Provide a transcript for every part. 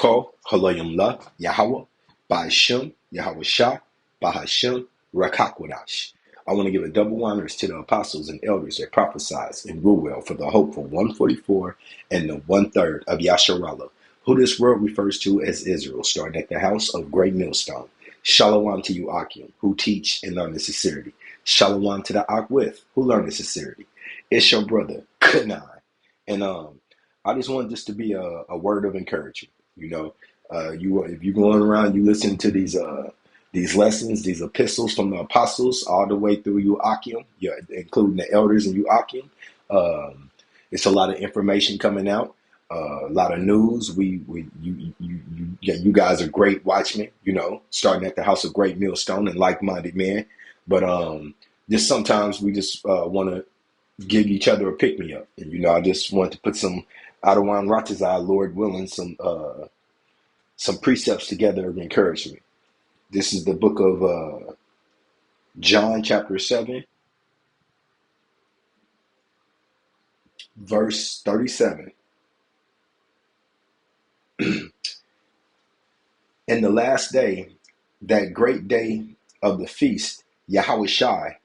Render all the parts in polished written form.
Ko Halayim La Yahweh Ba'Shem Yahweh Shah Bahashem Rakakwadash. I want to give a double honors to the apostles and elders that prophesied in Ruel for the hopeful 144 and the 1/3 of Yasharallah, who this world refers to as Israel, starting at the house of Great Millstone. Shalom to you, Akim, who teach and learn the sincerity. Shalom to the Akwith, who learn the sincerity. It's your brother, Kanai. And I just want this to be a word of encouragement. You know, if you're going around, you listen to these lessons, these epistles from the apostles, all the way through you Akim, yeah, including the elders and you Akim. It's a lot of information coming out, a lot of news. You guys are great watchmen. You know, starting at the house of Great Millstone and like-minded men. But just sometimes we just want to give each other a pick me up, and you know, I just want to put some Adawan Ratazai, Lord willing, some precepts together of encouragement. This is the book of John, chapter 7, verse 37. In the last day, that great day of the feast, Yahweh Shai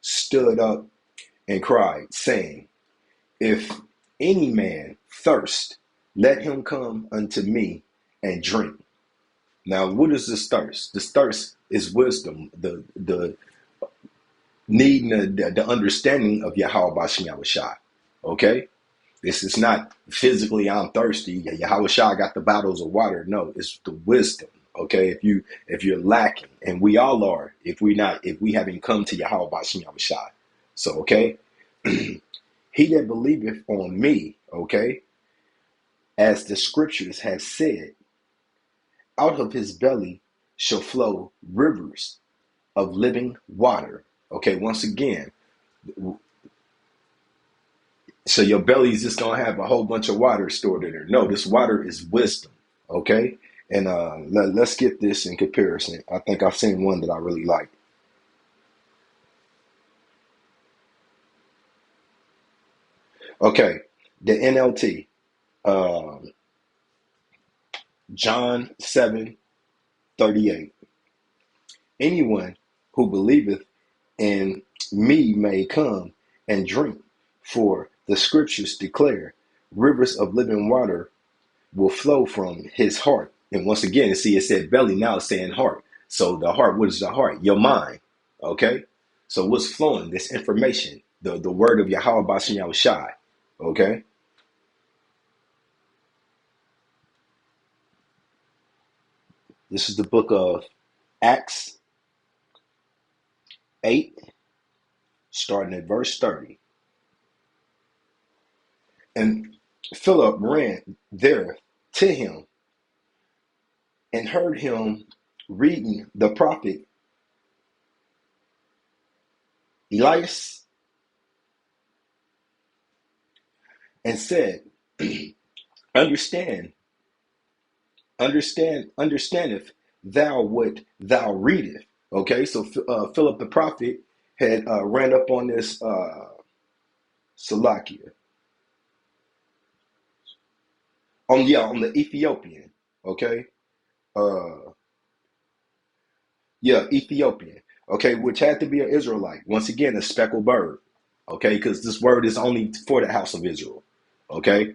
stood up and cried, saying, If any man thirst, let him come unto me and drink. Now, what is this thirst? This thirst is wisdom, the needing the understanding of Yahweh Bashem Yahweh Shai. Okay? This is not physically I'm thirsty. Yahweh Shai got the bottles of water. No, it's the wisdom. Okay, if you're lacking, and we all are, if we haven't come to Yahweh Bashem Yahweh Shai. So okay, he that believeth on me, okay, as the scriptures have said, out of his belly shall flow rivers of living water. Okay, once again, so your belly is just gonna have a whole bunch of water stored in there. No, this water is wisdom. Okay, and let's get this in comparison. I think I've seen one that I really like. Okay, the NLT, John 7:38. Anyone who believeth in me may come and drink, for the scriptures declare rivers of living water will flow from his heart. And once again, see, it said belly, now it's saying heart. So the heart, what is the heart? Your mind. Okay? So what's flowing? This information, the word of Yahweh Bashem Yahweh Shai. Okay? This is the book of Acts 8, starting at verse 30. And Philip ran there to him and heard him reading the prophet Elias, and said, understandeth thou what thou readest. Okay, so Philip the prophet had ran up on this Salakia, on the Ethiopian. Okay, Ethiopian. Okay, which had to be an Israelite. Once again, a speckled bird. Okay, because this word is only for the house of Israel. Okay.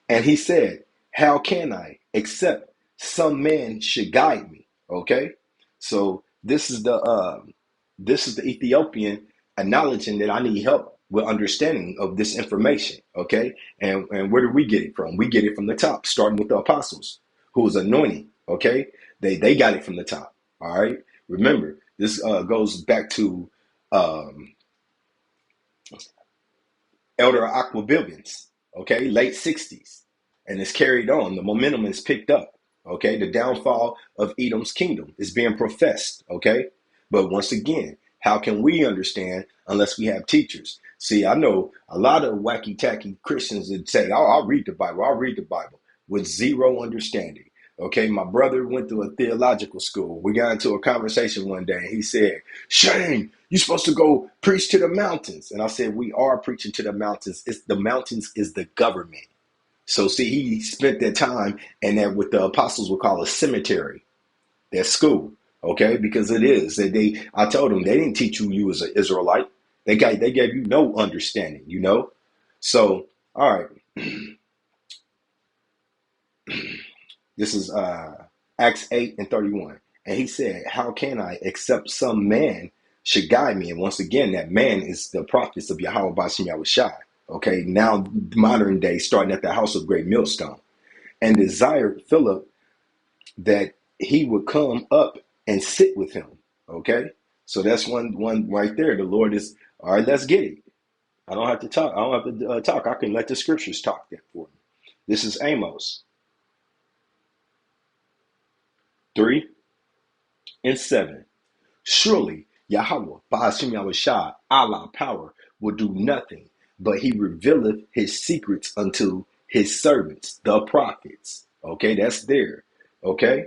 And he said, how can I, except some man should guide me? Okay. So this is the Ethiopian acknowledging that I need help with understanding of this information. Okay. And where do we get it from? We get it from the top, starting with the apostles, who was anointing. Okay. They got it from the top. All right. Remember, this goes back to Elder Aquabillions, okay, late 60s. And it's carried on. The momentum is picked up, okay? The downfall of Edom's kingdom is being professed, okay? But once again, how can we understand unless we have teachers? See, I know a lot of wacky-tacky Christians that say, I'll read the Bible with zero understanding. Okay, my brother went to a theological school. We got into a conversation one day and he said, Shane, you're supposed to go preach to the mountains. And I said, we are preaching to the mountains. It's the mountains is the government. So see, he spent that time and that what the apostles would call a cemetery, that school. Okay, because it is. I told them they didn't teach you was an Israelite. They gave you no understanding, you know? So, all right. This is Acts 8:31. And he said, how can I except some man should guide me? And once again, that man is the prophets of Yahweh Bashim Yahushai. Okay, now modern day, starting at the house of great millstone. And desired Philip that he would come up and sit with him. Okay, so that's one right there. The Lord is, all right, let's get it. I don't have to talk. I don't have to talk. I can let the scriptures talk that for me. This is Amos 3:7. Surely Yahweh, Ba'ashim Yahushua, Allah power, will do nothing, but he revealeth his secrets unto his servants, the prophets. Okay, that's there. Okay.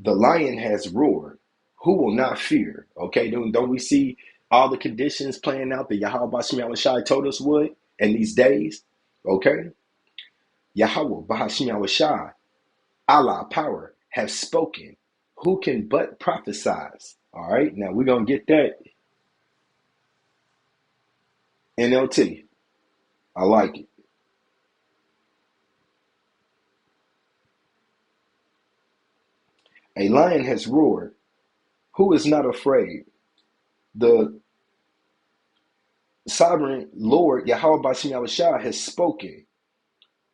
The lion has roared. Who will not fear? Okay, don't we see all the conditions playing out that Yahweh Ba'ashim Yahushua told us would in these days? Okay. Yahweh Ba'ashim Yahushua, Allah power, have spoken. Who can but prophesy? All right, now we're going to get that NLT. I like it. A lion has roared. Who is not afraid? The sovereign Lord, Yahweh Ba'ashim Yahushua, has spoken.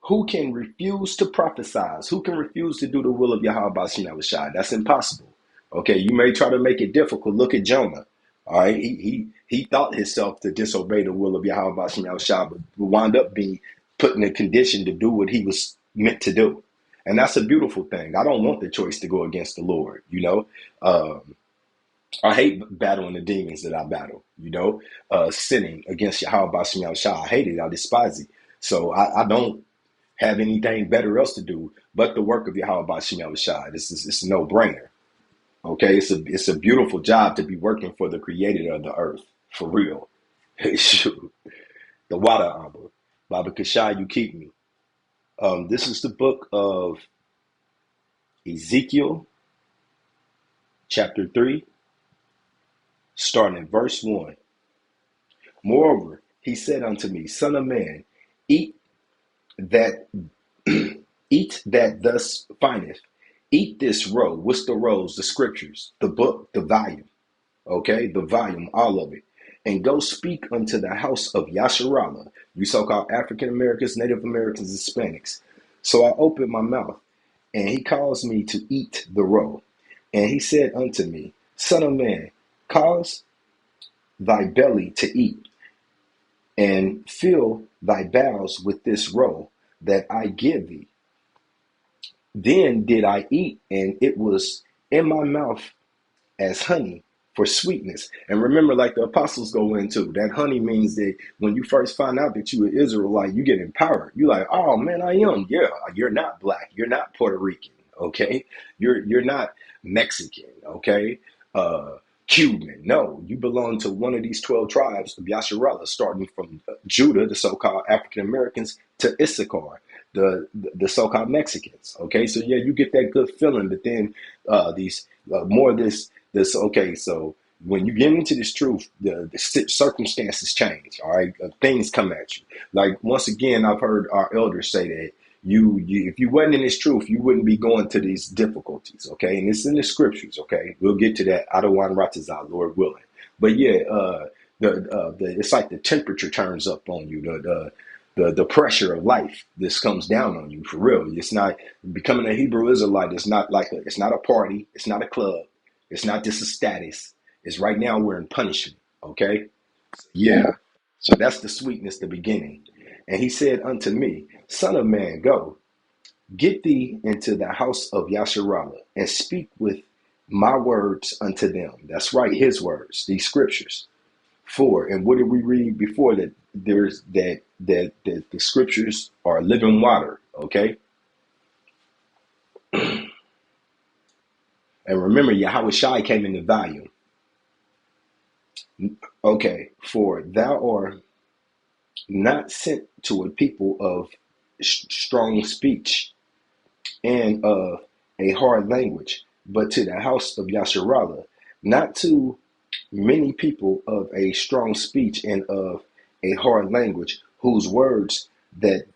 Who can refuse to prophesy? Who can refuse to do the will of Yahweh Ba'ashim Yahushua? That's impossible. Okay, you may try to make it difficult. Look at Jonah. All right, he thought himself to disobey the will of Yahweh Ba'ashim Yahushua, but wound up being put in a condition to do what he was meant to do. And that's a beautiful thing. I don't want the choice to go against the Lord, you know. I hate battling the demons that I battle, you know, sinning against Yahweh Ba'ashim Yahushua. I hate it. I despise it. So I don't have anything better else to do but the work of Yahweh Ba'ashim Yahushua. It's a no-brainer. Okay, it's a beautiful job to be working for the creator of the earth, for real. Shoot. The water Abba. Baba Kashai, you keep me. This is the book of Ezekiel, chapter 3, starting at verse 1. Moreover, he said unto me, Son of man, eat that eat that thus findeth. Eat this roll. What's the rolls? The scriptures, the book, the volume. Okay, the volume, all of it. And go speak unto the house of Yasharallah, you so-called African Americans, Native Americans, Hispanics. So I opened my mouth, and he caused me to eat the roll. And he said unto me, Son of man, cause thy belly to eat, and fill thy bowels with this roll that I give thee. Then did I eat, and it was in my mouth as honey for sweetness. And remember, like the apostles go into, that honey means that when you first find out that you're an Israelite, you get empowered. You're like, oh man, I am. Yeah, you're not black. You're not Puerto Rican. Okay, you're not Mexican. Okay, Cuban. No, you belong to one of these 12 tribes of Yasharallah, starting from Judah, the so-called African Americans, to Issachar, the so-called Mexicans. Okay, so yeah, you get that good feeling, but then these more of this. Okay, so when you get into this truth, the circumstances change. All right, things come at you. Like once again, I've heard our elders say that you if you wasn't in this truth, you wouldn't be going to these difficulties. Okay, and it's in the scriptures. Okay, we'll get to that. Adawan Ratazah, Lord willing. But yeah, it's like the temperature turns up on you. The pressure of life, this comes down on you for real. It's not becoming a Hebrew Israelite. It's not like it's not a party. It's not a club. It's not just a status. It's right now we're in punishment. Okay. Yeah. So that's the sweetness, the beginning. And he said unto me, Son of man, go, get thee into the house of Yasharallah and speak with my words unto them. That's right, his words, these scriptures. For, and what did we read before that? There's that the scriptures are living water. Okay. And remember, Yahweh Shai came in the volume. Okay, for thou art not sent to a people of strong speech and of a hard language, but to the house of Yasharallah, not to many people of a strong speech and of a hard language, whose words that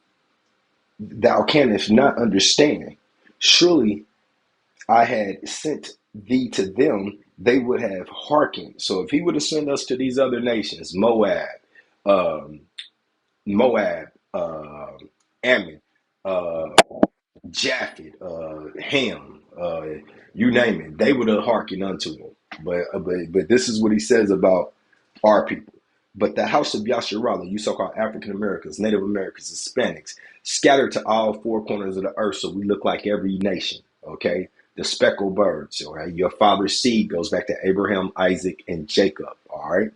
thou canst not understand. Surely I had sent thee to them, they would have hearkened. So if he would have sent us to these other nations, um, Moab, Ammon, uh, Japheth, Ham, you name it, they would have hearkened unto him. But this is what he says about our people. But the house of Yasharallah, you so-called African Americans, Native Americans, Hispanics, scattered to all four corners of the earth, so we look like every nation. Okay, the speckled birds. All right, your father's seed goes back to Abraham, Isaac, and Jacob. All right,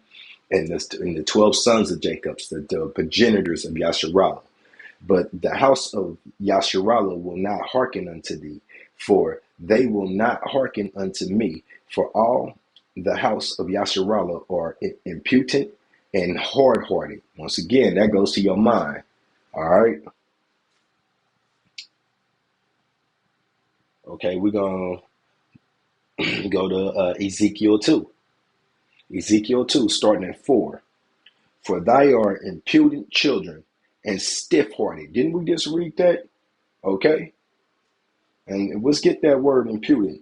and the 12 sons of Jacob, the progenitors of Yasharallah. But the house of Yasharallah will not hearken unto thee, for they will not hearken unto me. For all the house of Yasharallah are impudent and hard-hearted. Once again, that goes to your mind. All right. Okay, we're going to go to Ezekiel 2. Ezekiel 2, starting at 4. For thy are impudent children and stiff-hearted. Didn't we just read that? Okay. And let's get that word impudent.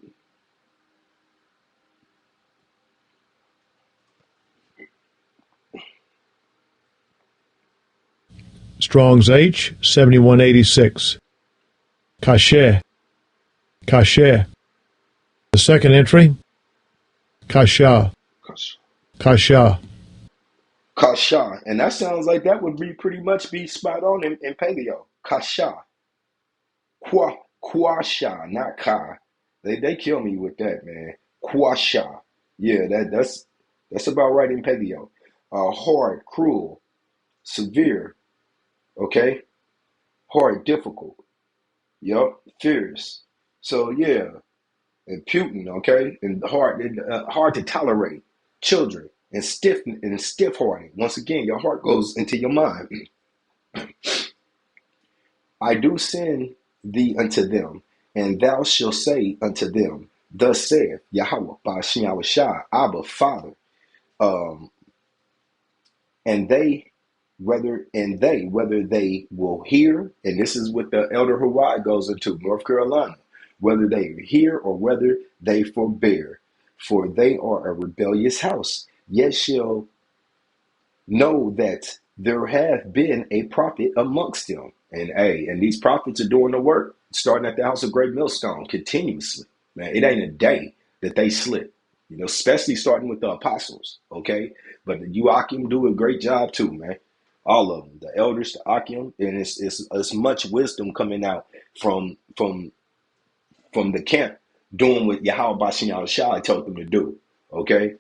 Strong's H, 7186. Kasher. Kasher. The second entry, Kasha. Kasha. Kasha. And that sounds like that would be pretty much be spot on in paleo. Kasha. Quasha, not Ka. They kill me with that, man. Quasha. Yeah, that's about right in paleo. Hard, cruel, severe, okay? Hard, difficult. Yup, fierce. So yeah, and Putin, okay, and hard to tolerate. Children and stiff-hearted. Once again, your heart goes into your mind. I do send thee unto them, and thou shalt say unto them, thus saith Yahweh, Ba'ashim Yahushua, Abba, Father, um, and whether they will hear, and this is what the elder Hawaii goes into, North Carolina, whether they hear or whether they forbear, for they are a rebellious house, yet shall know that there have been a prophet amongst them. And these prophets are doing the work, starting at the house of Great Millstone continuously. Man, it ain't a day that they slip, especially starting with the apostles, okay? But the Akim do a great job too, man. All of them, the elders, the Akim, and it's much wisdom coming out from the camp doing what Yahweh Bashim Yahushua told them to do, okay?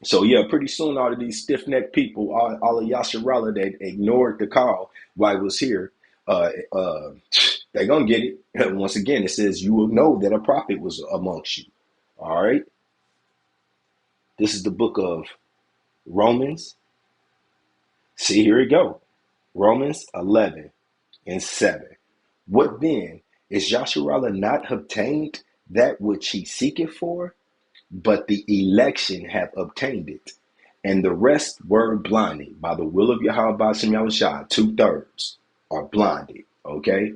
So yeah, pretty soon all of these stiff-necked people, all of Yasharallah that ignored the call while I was here, uh, uh, they're gonna get it. Once again, it says you will know that a prophet was amongst you. All right. This is the book of Romans. See, here we go. Romans 11 and 7. What then? Is Yasharallah not obtained that which he seeketh for? But the election have obtained it, and the rest were blinded by the will of Yahweh Ba'ashim Yahushua. 2/3 are blinded, okay?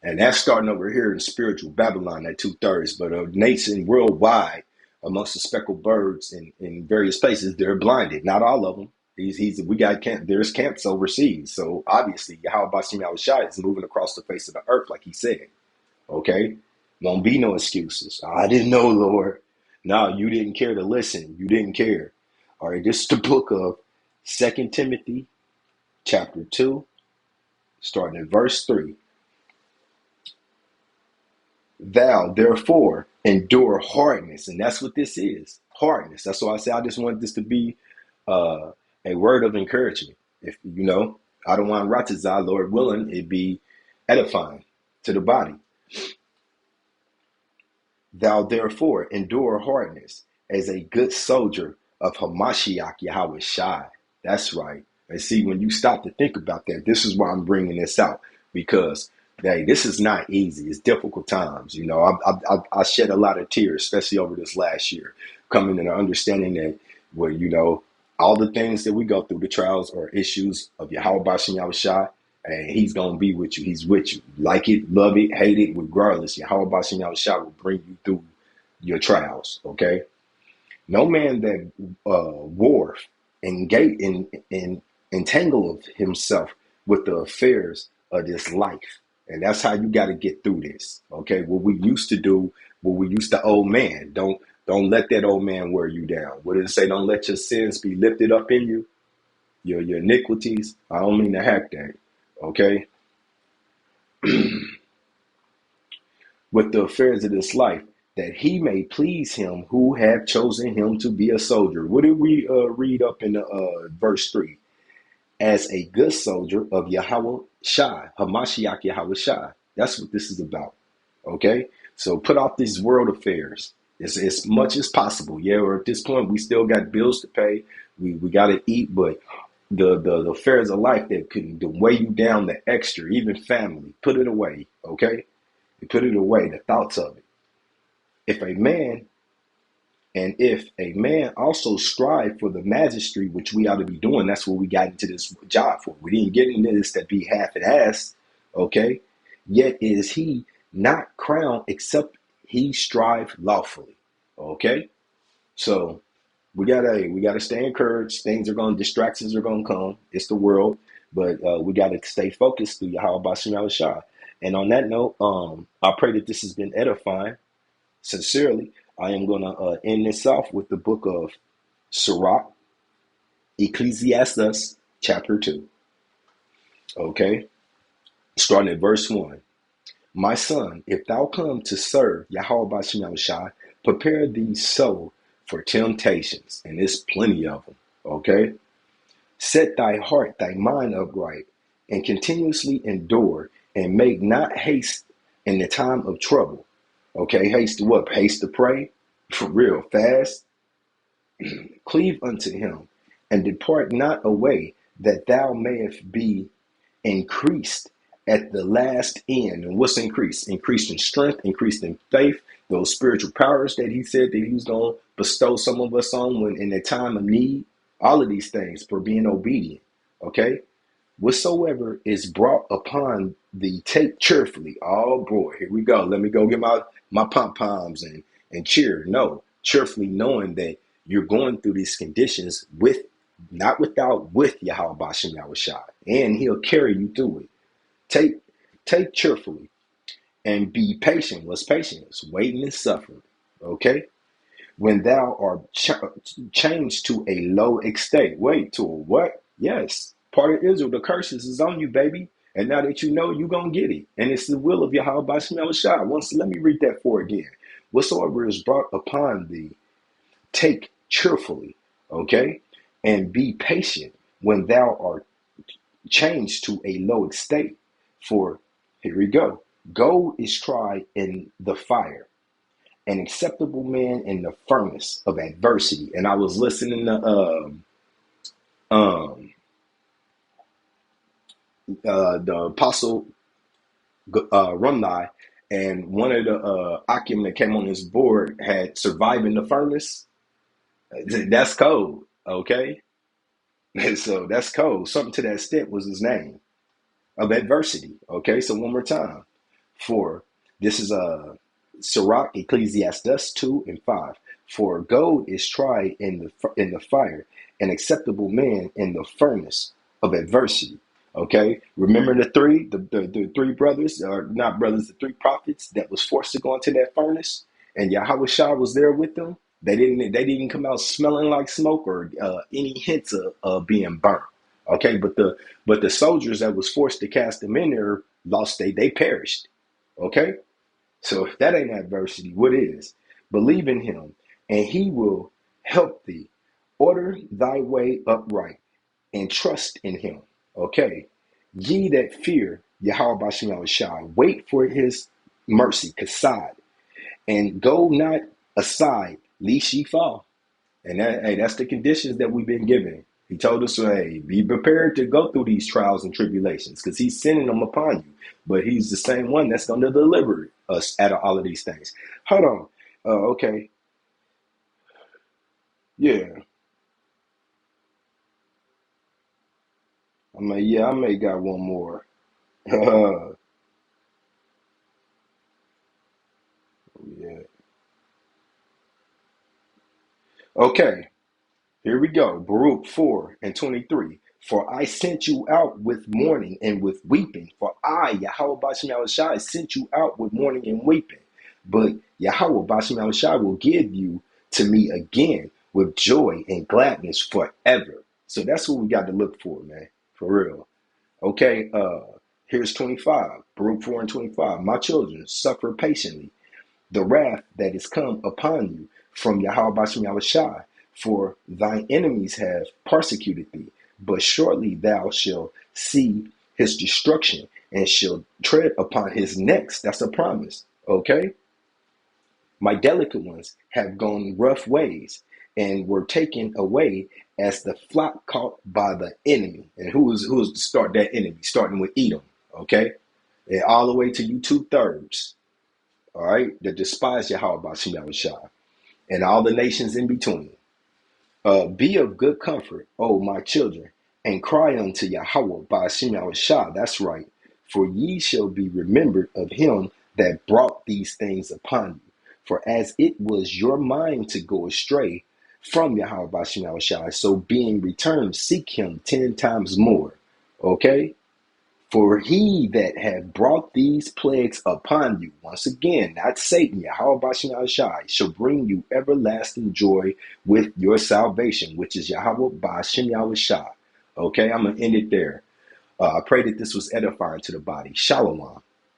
And that's starting over here in spiritual Babylon at 2/3, but a nation worldwide amongst the speckled birds in various places, they're blinded. Not all of them. There's camps overseas. So obviously Yahweh Ba'ashim Yahushua is moving across the face of the earth like he said, okay? Won't be no excuses. I didn't know, Lord. No, you didn't care to listen. You didn't care. All right, this is the book of 2 Timothy chapter 2, starting at verse 3. Thou, therefore, endure hardness. And that's what this is, hardness. That's why I say I just want this to be a word of encouragement. If, I don't want Ratazah, Lord willing, it be edifying to the body. Thou therefore endure hardness as a good soldier of Hamashiach Yahweh Shai. That's right. And see, when you stop to think about that, this is why I'm bringing this out, because hey, this is not easy. It's difficult times. You know, I shed a lot of tears, especially over this last year, coming to the understanding that, well, you know, all the things that we go through, the trials or issues of Yahweh Bashem Yahweh Shai, and he's going to be with you. He's with you. Like it, love it, hate it, regardless. Yahweh Bashem Yahweh Shai will bring you through your trials, okay? No man that war engage in entangle himself with the affairs of this life. And that's how you got to get through this, okay? What we used to do, what we used to old man, don't let that old man wear you down. What did it say? Don't let your sins be lifted up in you, your iniquities. I don't mean to hack that, okay? With the affairs of this life, that he may please him who have chosen him to be a soldier. What did we read up in verse 3? As a good soldier of Yahweh Shai, Hamashiach Yahweh Shai. That's what this is about, okay? So put off these world affairs as much as possible. Yeah, or at this point, we still got bills to pay. We got to eat, but the affairs of life that can weigh you down, the extra, even family, put it away, okay? You put it away, the thoughts of it. If a man also strive for the magistracy, which we ought to be doing, that's what we got into this job for. We didn't get into this to be half-assed, okay? Yet is he not crowned except he strive lawfully, okay? So we gotta stay encouraged. Distractions are gonna come. It's the world, but we gotta stay focused through Yahweh Bashem Yahweh Shai. And on that note, I pray that this has been edifying. Sincerely, I am going to end this off with the book of Sirach, Ecclesiastes, chapter 2. Okay? Starting at verse 1. My son, if thou come to serve Yahweh Bashem Yahweh Shai, prepare thee so for temptations. And there's plenty of them. Okay? Set thy heart, thy mind upright, and continuously endure, and make not haste in the time of trouble. Okay, haste to what? Haste to pray, for real, fast. Cleave unto him, and depart not away, that thou mayest be increased at the last end. And what's increased? Increased in strength, increased in faith, those spiritual powers that he said that he was going to bestow some of us on when in a time of need. All of these things for being obedient. Okay? Whatsoever is brought upon thee, take cheerfully. Oh boy, here we go. Let me go get my pom-poms and cheer. No, cheerfully knowing that you're going through these conditions with Yahweh Bashem Yahweh Shai, and he'll carry you through it. Take cheerfully and be patient. What's patience? Waiting and suffering. Okay? When thou art changed to a low estate. Wait, to a what? Yes. Part of Israel, the curses is on you, baby. And now that you know, you're going to get it. And it's the will of Yahweh Bashem Yahweh Shai. Let me read that for again. Whatsoever is brought upon thee, take cheerfully, okay? And be patient when thou art changed to a low estate. For, here we go. Gold is tried in the fire, an acceptable man in the furnace of adversity. And I was listening to the Apostle Rumni, and one of the Akim that came on his board had survived in the furnace. That's cold, okay? So that's cold. Something to that extent was his name of adversity. Okay, so one more time. For this is Sirach, Ecclesiastes 2 and 5. For gold is tried in the fire, an acceptable man in the furnace of adversity. Okay, remember the three brothers, or not brothers, the three prophets that was forced to go into that furnace, and Yahweh Shai was there with them. They didn't come out smelling like smoke or any hints of being burnt. Okay, but the soldiers that was forced to cast them in there they perished. Okay, so if that ain't adversity, what is? Believe in him, and he will help thee. Order thy way upright, and trust in him. Okay, ye that fear Yahweh Bashem Yahweh Shai, wait for his mercy, kasad, And go not aside, lest ye fall. And that's the conditions that we've been given. He told us, hey, be prepared to go through these trials and tribulations because he's sending them upon you. But he's the same one that's going to deliver us out of all of these things. Hold on. Okay. Yeah. I may got one more. Yeah. Okay. Here we go. Baruch 4:23. For I sent you out with mourning and with weeping. For I, Yahweh Bashem Yahushai, sent you out with mourning and weeping. But Yahweh Bashem Yahushai will give you to me again with joy and gladness forever. So that's what we got to look for, man. For real. Okay, here's 25. Baruch 4:25. My children, suffer patiently the wrath that is come upon you from Yahweh Bashem Yahushai, for thine enemies have persecuted thee, but shortly thou shalt see his destruction and shall tread upon his necks. That's a promise. Okay? My delicate ones have gone rough ways and were taken away as the flock caught by the enemy. And who's to start that enemy? Starting with Edom. Okay? And all the way to you 2/3. All right, that despise Yahweh Bashem Yahushua, and all the nations in between. Be of good comfort, O my children, and cry unto Yahweh Bashem Yahushua. That's right, for ye shall be remembered of him that brought these things upon you. For as it was your mind to go astray from Yahweh Bashem Yahushua, so being returned, seek him 10 times more. Okay? For he that hath brought these plagues upon you, once again, not Satan, Yahweh Bashem Yahushai, shall bring you everlasting joy with your salvation, which is Yahweh Bashem Yahushai. Okay, I'm going to end it there. I pray that this was edifying to the body. Shalom.